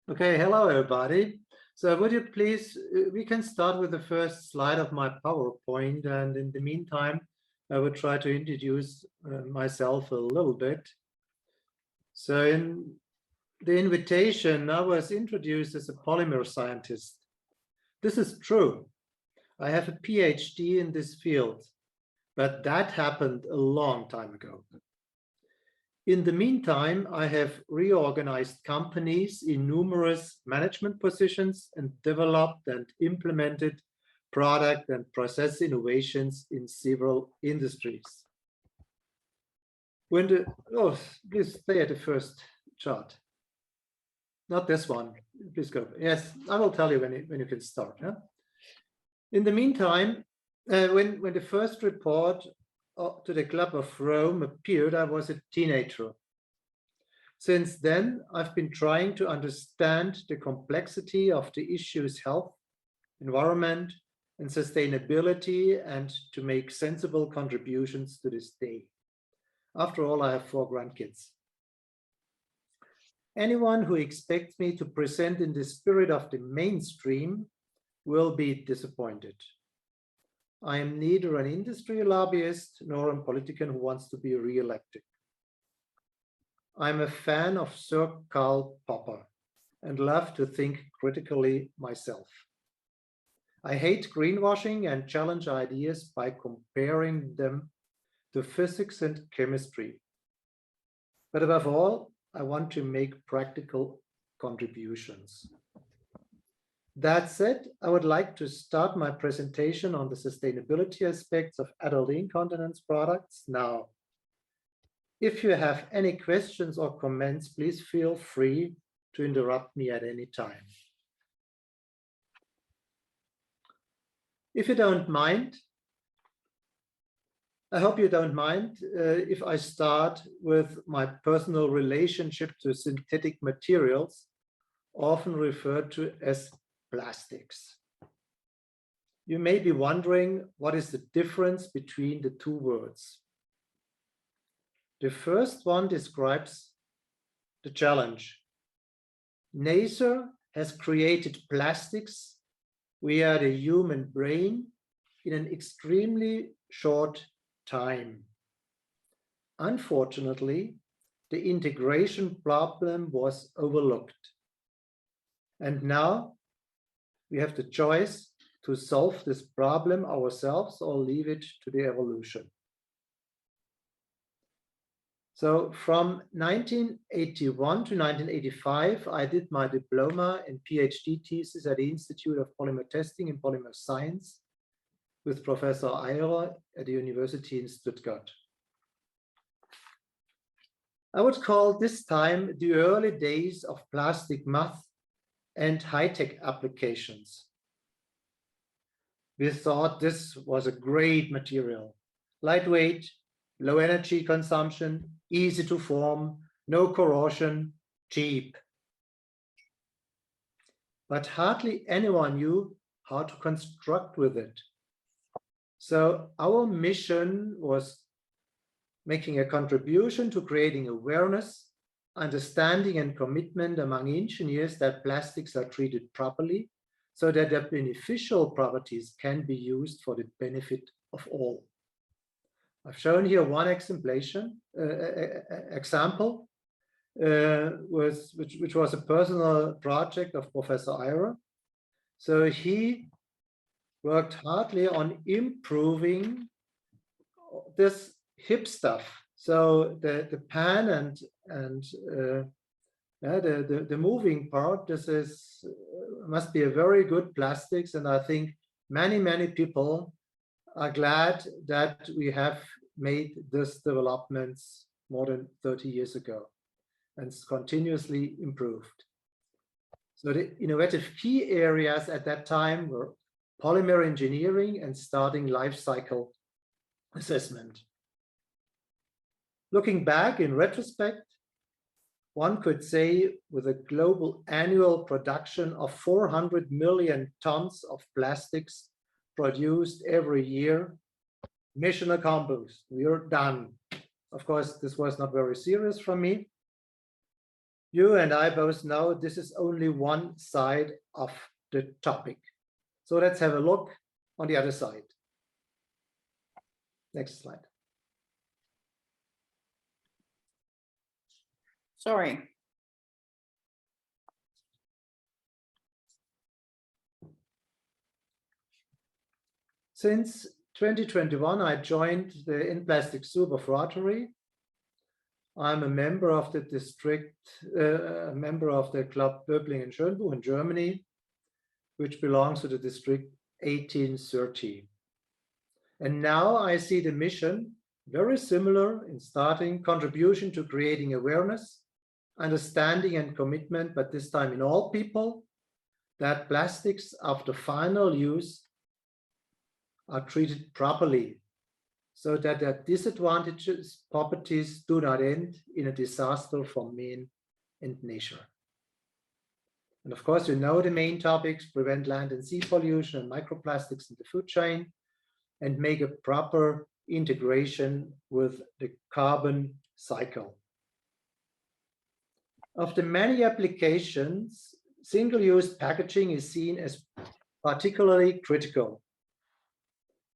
Okay, hello everybody. So would you please, we can start with the first slide of my PowerPoint, and in the meantime, I will try to introduce myself a little bit. So in the invitation, I was introduced as a polymer scientist. This is true. I have a PhD in this field, but that happened a long time ago. In the meantime, I have reorganized companies in numerous management positions and developed and implemented product and process innovations in several industries. Please stay at the first chart. Not this one. Please go. Yes, I will tell you when you can start. Huh? In the meantime, when the first report to the Club of Rome appeared, I was a teenager. Since then, I've been trying to understand the complexity of the issues health, environment, and sustainability, and to make sensible contributions to this day. After all, I have 4 grandkids. Anyone who expects me to present in the spirit of the mainstream will be disappointed. I am neither an industry lobbyist nor a politician who wants to be re-elected. I'm a fan of Sir Karl Popper and love to think critically myself. I hate greenwashing and challenge ideas by comparing them to physics and chemistry. But above all, I want to make practical contributions. That said, I would like to start my presentation on the sustainability aspects of adult incontinence products now. If you have any questions or comments, please feel free to interrupt me at any time. If you don't mind, I hope you don't mind if I start with my personal relationship to synthetic materials, often referred to as plastics. You may be wondering what is the difference between the two words. The first one describes the challenge. Nature has created plastics via the human brain in an extremely short time. Unfortunately, the integration problem was overlooked. And now we have the choice to solve this problem ourselves or leave it to the evolution. So from 1981 to 1985, I did my diploma and PhD thesis at the Institute of Polymer Testing and Polymer Science with Professor Eyrer at the University in Stuttgart. I would call this time the early days of plastic math and high-tech applications. We thought this was a great material, lightweight, low energy consumption, easy to form, no corrosion, cheap. But hardly anyone knew how to construct with it. So our mission was making a contribution to creating awareness, understanding, and commitment among engineers that plastics are treated properly so that their beneficial properties can be used for the benefit of all. I've shown here one example, which was a personal project of Professor Eyrer. So he worked hardly on improving this hip stuff. So the pan and the moving part, this is must be a very good plastics, and I think many people are glad that we have made this developments more than 30 years ago and it's continuously improved. So the innovative key areas at that time were polymer engineering and starting life cycle assessment. Looking back in retrospect, one could say with a global annual production of 400 million tons of plastics produced every year, mission accomplished, we are done. Of course, this was not very serious for me. you and I both know this is only one side of the topic. So let's have a look on the other side. Next slide. Sorry. Since 2021, I joined the EndPlasticSoup of Rotary. I'm a member of the member of the Club Böblingen-Schönbuch in Germany, which belongs to the district 1830. And now I see the mission very similar in starting contribution to creating awareness, understanding and commitment, but this time in all people, that plastics after final use are treated properly so that their disadvantages, properties do not end in a disaster for men and nature. And of course, you know the main topics: prevent land and sea pollution and microplastics in the food chain, and make a proper integration with the carbon cycle. Of the many applications, single-use packaging is seen as particularly critical.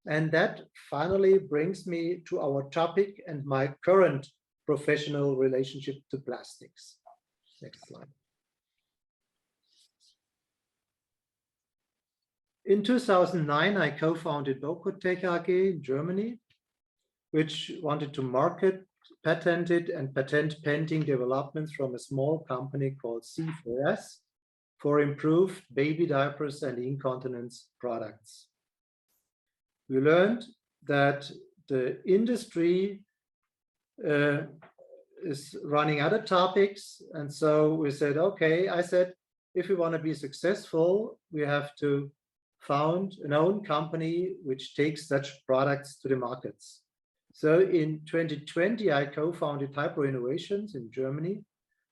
And that finally brings me to our topic and my current professional relationship to plastics. Next slide. In 2009, I co-founded Bocotech AG in Germany, which wanted to market patented and patent pending developments from a small company called C4S for improved baby diapers and incontinence products. We learned that the industry is running other topics. And so we said, okay, I said, if we want to be successful, we have to found an own company which takes such products to the markets. So in 2020, I co-founded Hyper Innovations in Germany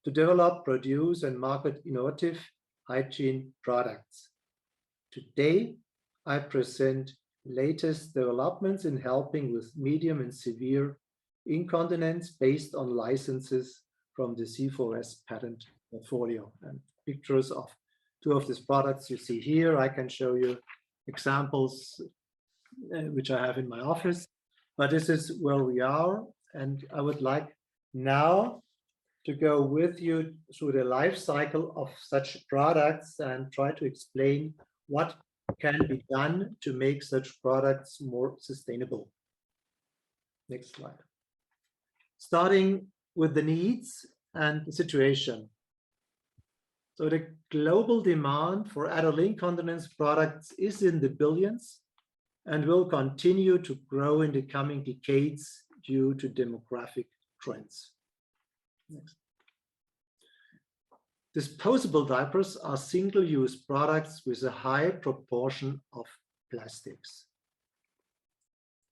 to develop, produce, and market innovative hygiene products. Today, I present latest developments in helping with medium and severe incontinence based on licenses from the C4S patent portfolio. And pictures of two of these products you see here. I can show you examples which I have in my office, but this is where we are. And I would like now to go with you through the life cycle of such products and try to explain what can be done to make such products more sustainable. Next slide. Starting with the needs and the situation. So the global demand for adult incontinence products is in the billions and will continue to grow in the coming decades due to demographic trends. Next. Disposable diapers are single-use products with a high proportion of plastics.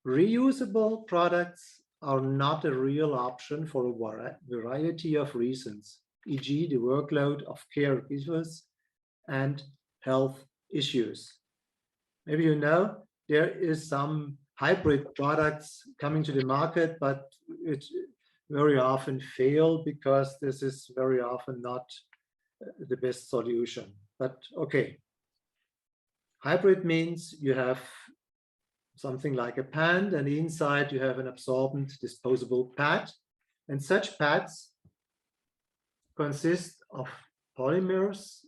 Reusable products are not a real option for a variety of reasons, e.g. the workload of caregivers and health issues. Maybe you know there is some hybrid products coming to the market, but it very often fail because this is very often not the best solution. But okay, hybrid means you have something like a pant, and inside you have an absorbent disposable pad, and such pads consist of polymers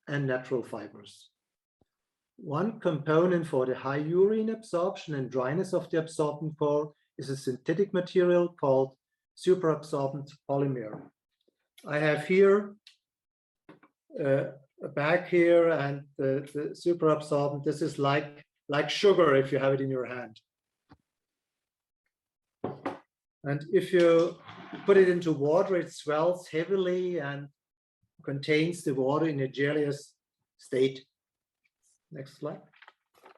and natural fibers. One component for the high urine absorption and dryness of the absorbent core is a synthetic material called superabsorbent polymer. I have here a bag here, and the superabsorbent, this is like sugar if you have it in your hand. And if you put it into water, it swells heavily and contains the water in a gelious state. Next slide.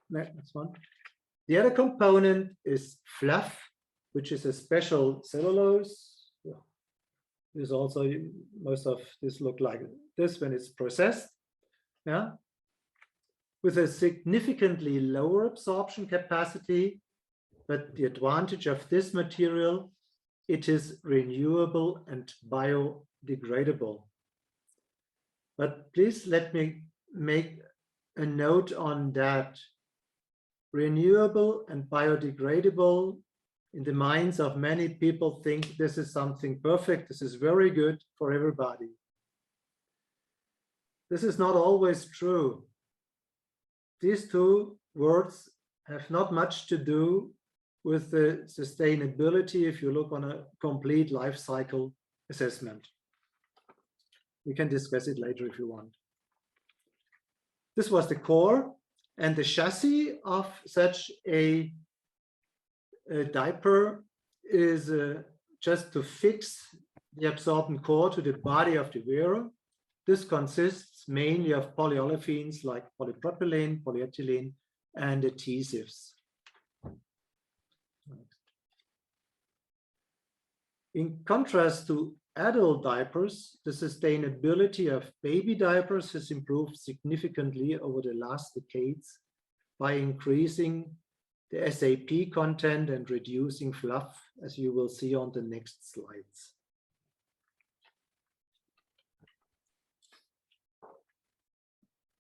Next one. The other component is fluff, which is a special cellulose. This also, most of this look like this when it's processed. Yeah. With a significantly lower absorption capacity, but the advantage of this material, it is renewable and biodegradable. But please let me make a note on that. Renewable and biodegradable, in the minds of many people, think this is something perfect. This is very good for everybody. This is not always true. These two words have not much to do with the sustainability if you look on a complete life cycle assessment. We can discuss it later if you want. This was the core, and the chassis of such a diaper is just to fix the absorbent core to the body of the wearer. This consists mainly of polyolefins like polypropylene, polyethylene, and adhesives. In contrast to adult diapers, the sustainability of baby diapers has improved significantly over the last decades by increasing the SAP content and reducing fluff, as you will see on the next slides.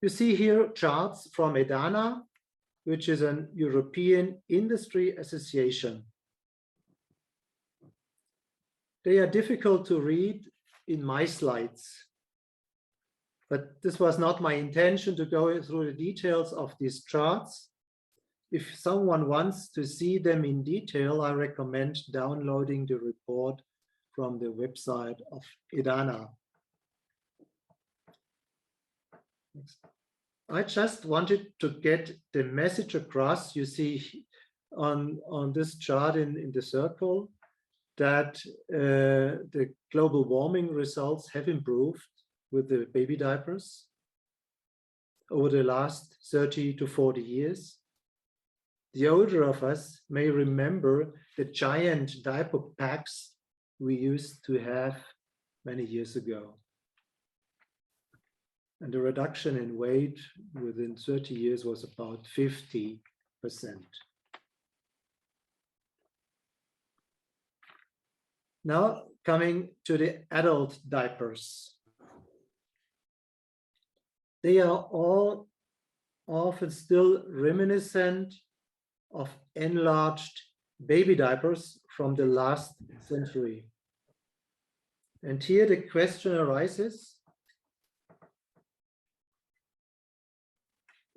You see here charts from EDANA, which is an European industry association. They are difficult to read in my slides, but this was not my intention to go through the details of these charts. If someone wants to see them in detail, I recommend downloading the report from the website of EDANA. Next. I just wanted to get the message across. You see on this chart in the circle that the global warming results have improved with the baby diapers over the last 30 to 40 years. The older of us may remember the giant diaper packs we used to have many years ago. And the reduction in weight within 30 years was about 50%. Now coming to the adult diapers. They are all often still reminiscent of enlarged baby diapers from the last century. And here the question arises,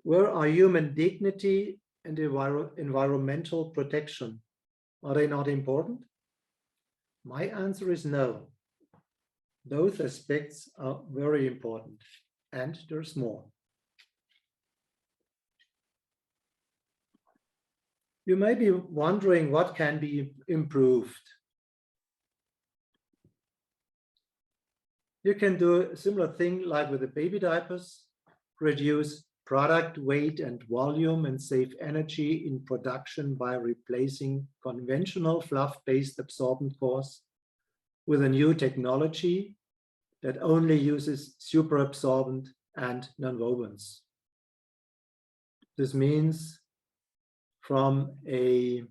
where are human dignity and environmental protection? Are they not important? My answer is no. Both aspects are very important, and there's more. You may be wondering what can be improved. You can do a similar thing like with the baby diapers, reduce product weight and volume and save energy in production by replacing conventional fluff-based absorbent cores with a new technology that only uses superabsorbent and nonwovens. This means from a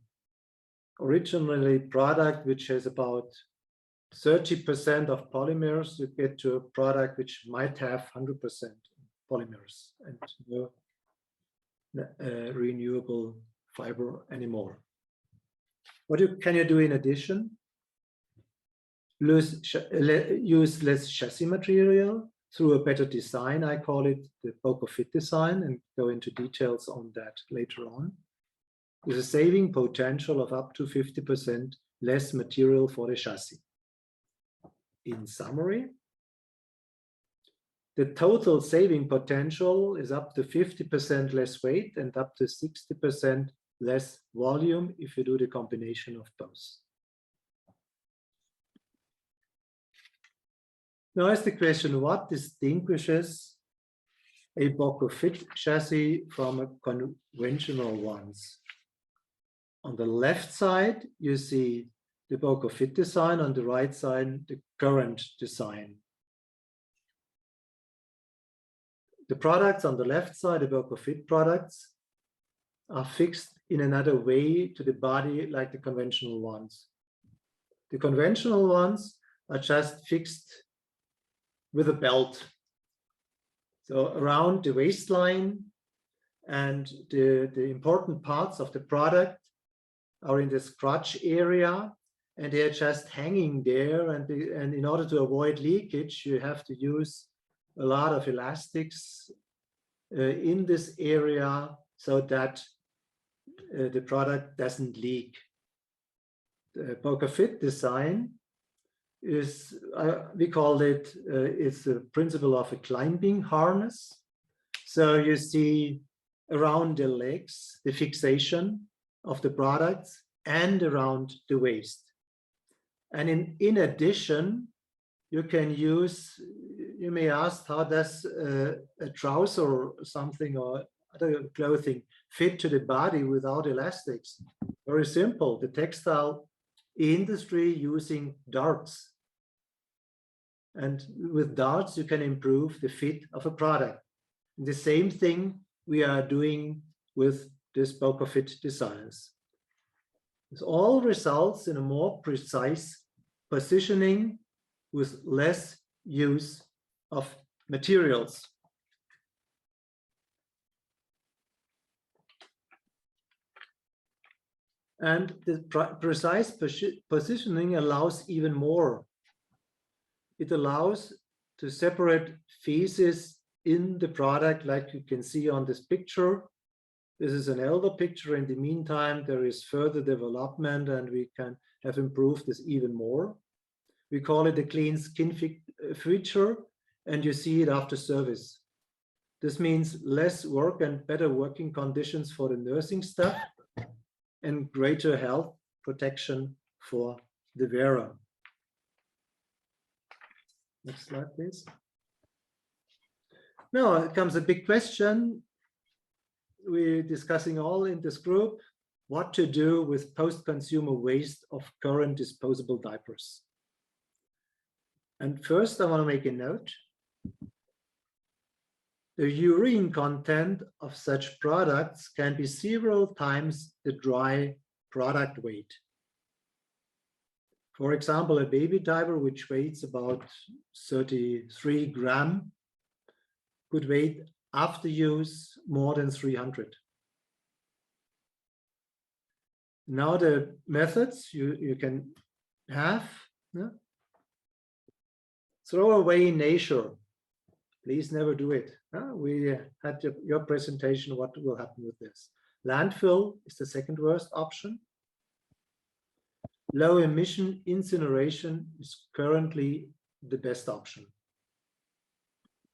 originally product which has about 30% of polymers, you get to a product which might have 100% polymers and no renewable fiber anymore. What can you do in addition? Use less chassis material through a better design. I call it the Boco-Fit design and go into details on that later on. With a saving potential of up to 50% less material for the chassis. In summary, the total saving potential is up to 50% less weight and up to 60% less volume if you do the combination of both. Now is the question, what distinguishes a Boco-Fit chassis from a conventional ones? On the left side, you see the Boco-Fit design, on the right side, the current design. The products on the left side, the Boco-Fit products, are fixed in another way to the body like the conventional ones. The conventional ones are just fixed with a belt. So around the waistline, and the important parts of the product are in this crotch area, and they're just hanging there. And in order to avoid leakage, you have to use a lot of elastics in this area so that the product doesn't leak. The poker fit design is, we call it, it's the principle of a climbing harness. So you see around the legs, the fixation of the products, and around the waist. And in addition, you can use, you may ask, how does a trouser or something or other clothing fit to the body without elastics? Very simple. The textile industry using darts. And with darts, you can improve the fit of a product. And the same thing we are doing with this poker fit designs. This all results in a more precise positioning with less use of materials. And the precise positioning allows even more. It allows to separate pieces in the product, like you can see on this picture. This is an elder picture. In the meantime, there is further development, and we can have improved this even more. We call it a clean skin feature, and you see it after service. This means less work and better working conditions for the nursing staff, and greater health protection for the wearer. Next slide, please. Now comes a big question. We're discussing all in this group what to do with post-consumer waste of current disposable diapers. And first, I want to make a note. The urine content of such products can be several times the dry product weight. For example, a baby diaper, which weighs about 33 grams, could weigh after use more than 300. Now the methods you can have. Yeah? Throw away in nature. Please never do it. We had your presentation, what will happen with this. Landfill is the second worst option. Low emission incineration is currently the best option.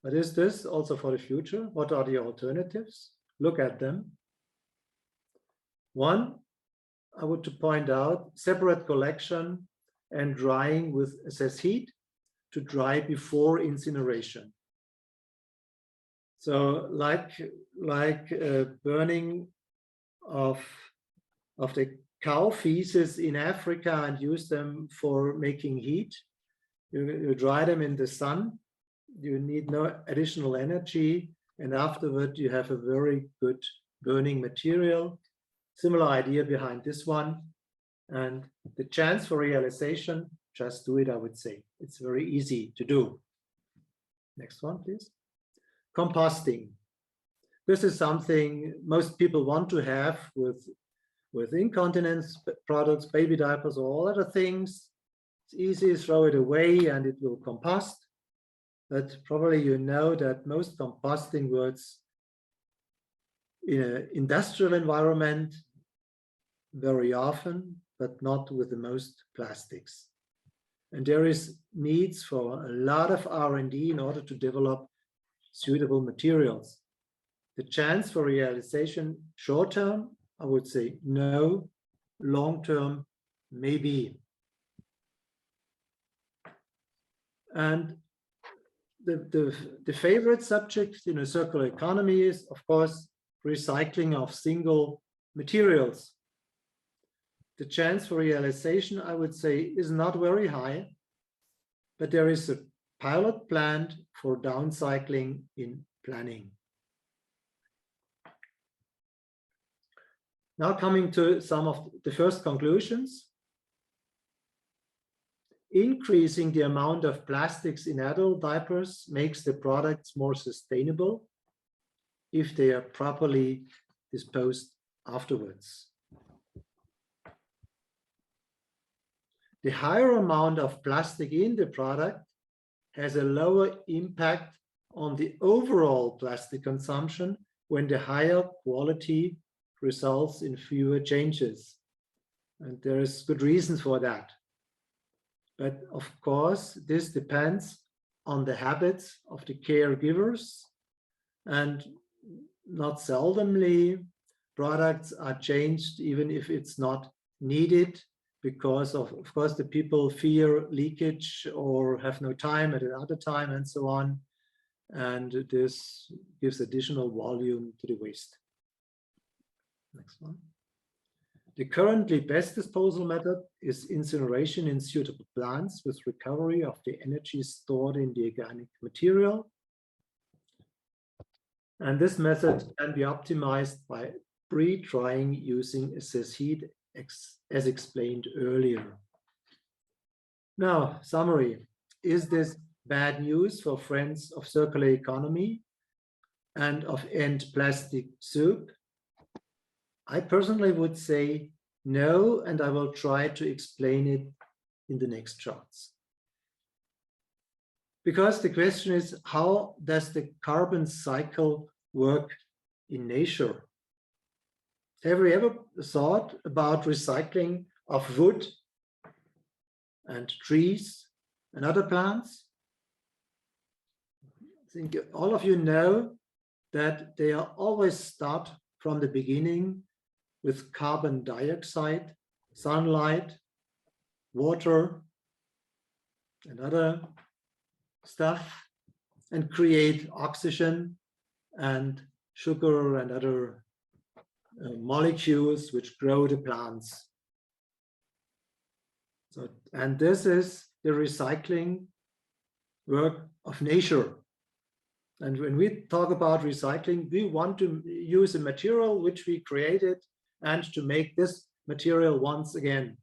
But is this also for the future? What are the alternatives? Look at them. One, I would point out separate collection and drying with excess heat to dry before incineration. So like burning of the cow feces in Africa and use them for making heat. You dry them in the sun. You need no additional energy, and afterward you have a very good burning material. Similar idea behind this one. And the chance for realization, just do it, I would say. It's very easy to do. Next one, please. Composting. This is something most people want to have with incontinence products, baby diapers, or all other things. It's easy, throw it away and it will compost. But probably you know that most composting works in an industrial environment very often, but not with the most plastics. And there is needs for a lot of R&D in order to develop suitable materials. The chance for realization short term, I would say no. Long term, maybe. And the favorite subject in a circular economy is, of course, recycling of single materials. The chance for realization, I would say, is not very high, but there is a pilot plant for downcycling in planning. Now coming to some of the first conclusions. increasing the amount of plastics in adult diapers makes the products more sustainable if they are properly disposed afterwards. The higher amount of plastic in the product has a lower impact on the overall plastic consumption when the higher quality results in fewer changes. And there is good reasons for that. But of course, this depends on the habits of the caregivers, and not seldomly products are changed even if it's not needed, because of course the people fear leakage or have no time at another time and so on, and this gives additional volume to the waste. Next one. The currently best disposal method is incineration in suitable plants with recovery of the energy stored in the organic material. And this method can be optimized by pre-drying using excess heat, as explained earlier. Now, summary. Is this bad news for friends of circular economy and of EndPlasticSoup? I personally would say no, and I will try to explain it in the next charts. Because the question is, how does the carbon cycle work in nature? Have you ever thought about recycling of wood and trees and other plants? I think all of you know that they are always start from the beginning with carbon dioxide, sunlight, water, and other stuff, and create oxygen and sugar and other molecules which grow the plants. So, and this is the recycling work of nature. And when we talk about recycling, we want to use a material which we created and to make this material once again.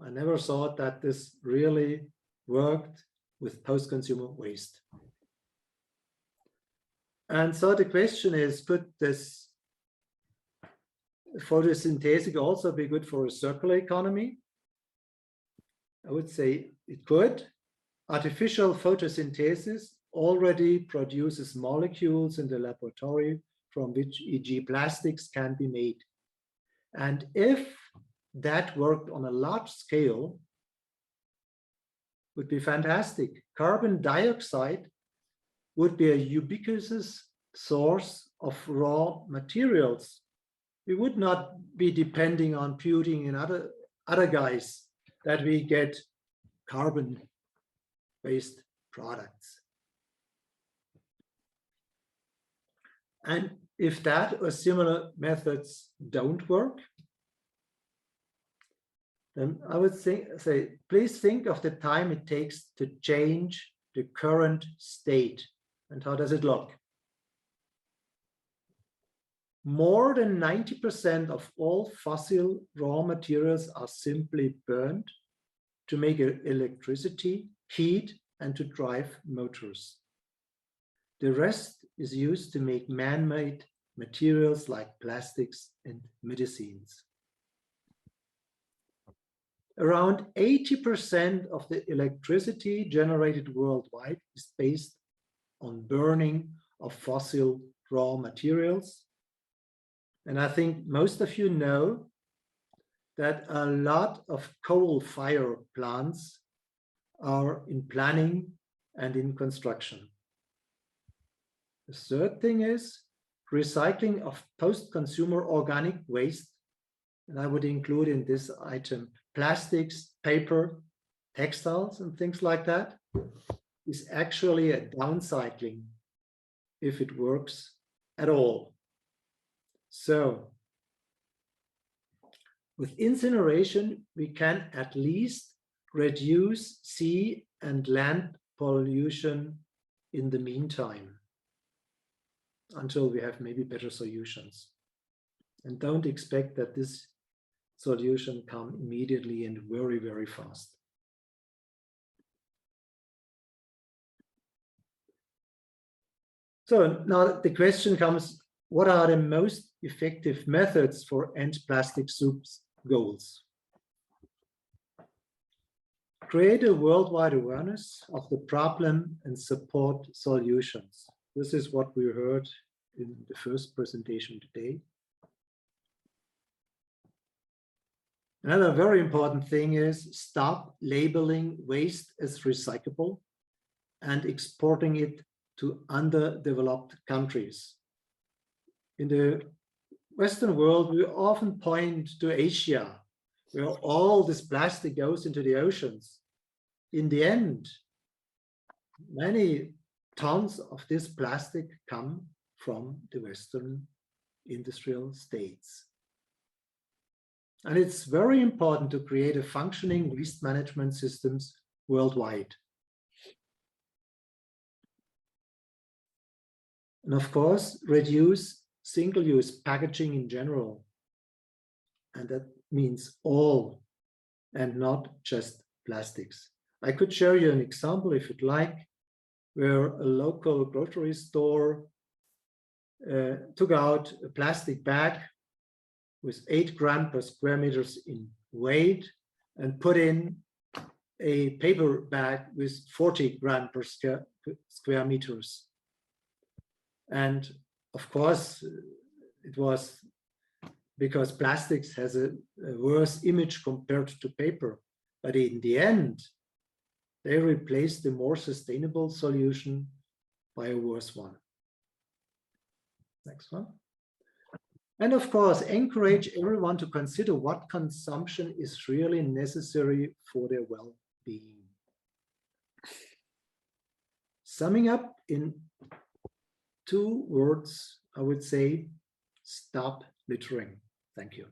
I never thought that this really worked with post-consumer waste. And so the question is, could this photosynthesis also be good for a circular economy? I would say it could. Artificial photosynthesis already produces molecules in the laboratory from which, e.g., plastics can be made. And if that worked on a large scale, would be fantastic. Carbon dioxide would be a ubiquitous source of raw materials. We would not be depending on putting in other guys that we get carbon-based products. And if that or similar methods don't work, then I would say, please think of the time it takes to change the current state. And how does it look? More than 90% of all fossil raw materials are simply burned to make electricity, heat, and to drive motors. The rest is used to make man-made materials like plastics and medicines. Around 80% of the electricity generated worldwide is based on burning of fossil raw materials. And I think most of you know that a lot of coal-fired plants are in planning and in construction. The third thing is recycling of post-consumer organic waste, and I would include in this item plastics, paper, textiles, and things like that, is actually a downcycling if it works at all. So with incineration, we can at least reduce sea and land pollution in the meantime, until we have maybe better solutions. And don't expect that this solution come immediately and very, very fast. So now the question comes, what are the most effective methods for EndPlasticSoup's goals? Create a worldwide awareness of the problem and support solutions. This is what we heard in the first presentation today. Another very important thing is stop labeling waste as recyclable and exporting it to underdeveloped countries. In the Western world, we often point to Asia, where all this plastic goes into the oceans. In the end, many tons of this plastic come from the Western industrial states. And it's very important to create a functioning waste management systems worldwide. And of course, reduce single-use packaging in general. And that means all and not just plastics. I could show you an example if you'd like, where a local grocery store took out a plastic bag with 8 grams per square meters in weight and put in a paper bag with 40 grams per square meters. And of course, it was because plastics has a worse image compared to paper. But in the end, they replaced the more sustainable solution by a worse one. Next one. And of course, encourage everyone to consider what consumption is really necessary for their well-being. Summing up in 2 words, I would say, stop littering. Thank you.